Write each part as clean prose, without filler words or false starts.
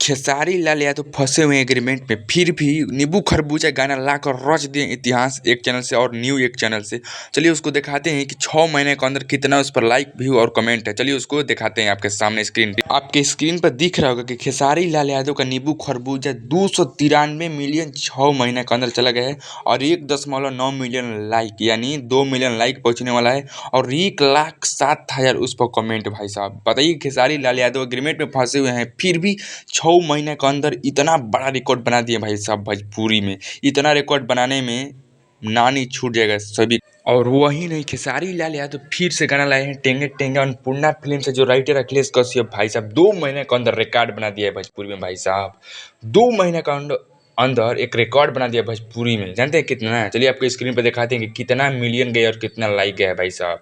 खेसारी लाल यादव फंसे हुए एग्रीमेंट में, फिर भी नींबू खरबूजा गाना लाकर रच दिए इतिहास, एक चैनल से और न्यू एक चैनल से। चलिए उसको दिखाते हैं कि 6 महीने के अंदर कितना उस पर लाइक, व्यू और कमेंट है। चलिए उसको दिखाते हैं आपके सामने स्क्रीन पे। आपके स्क्रीन पर दिख रहा होगा कि खेसारी लाल यादव का नींबू खरबूजा 293 मिलियन 6 महीने के अंदर चला गया है और 1.9 मिलियन लाइक, यानी 2 मिलियन लाइक पहुंचने वाला है और 1,07,000 उस पर कमेंट। भाई साहब बताइए, खेसारी लाल यादव एग्रीमेंट में फंसे हुए हैं, फिर भी 6 महीने के अंदर इतना बड़ा रिकॉर्ड बना दिए भाई साहब भोजपुरी में। इतना रिकॉर्ड बनाने में नानी छूट जाएगा सभी। और वही नहीं, खेसारी लाल यादव फिर से गाना लाए हैं टेंगे टेंगे अन्नपूर्णा फिल्म से, जो राइटर अखिलेश कश्यप भाई साहब 2 महीने के अंदर रिकॉर्ड बना दिया है भोजपुरी में। भाई साहब 2 महीने का अंदर एक रिकॉर्ड बना दिया भोजपुरी में। जानते हैं कितना है? चलिए आपको स्क्रीन पर दिखाते हैं कि कितना मिलियन गए और कितना लाइक गया है भाई साहब।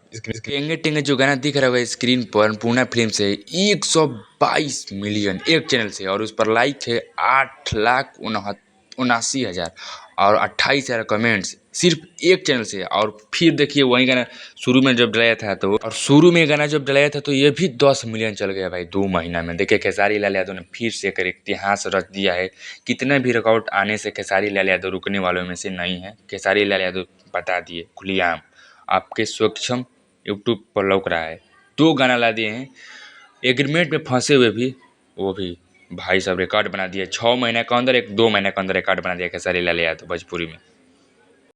टेंगे टेंगे जो गाना दिख रहा होगा स्क्रीन पर अन्नपूर्णा फिल्म से, 122 मिलियन एक चैनल से, और उस पर लाइक है 8,79,000 और 28,000 कमेंट्स सिर्फ एक चैनल से। और फिर देखिए वही गाना शुरू में जब डलाया था तो, और शुरू में गाना जब डलाया था तो ये भी 10 मिलियन चल गया भाई 2 महीना में। देखिए खेसारी लाल यादव ने फिर से एक इतिहास रच दिया है। कितने भी रिकॉर्ड आने से खेसारी लाल यादव रुकने वालों में से नहीं है। खेसारी लाल यादव बता दिए खुलेआम, आपके सक्षम यूट्यूब पर लौक रहा है। 2 गाना ला दिए हैं एग्रीमेंट में फंसे हुए भी, वो भी भाई साहब रिकॉर्ड बना दिया 6 महीने के अंदर, 2 महीने के अंदर रिकॉर्ड बना दिया खेसारी लाल यादव भोजपुरी में।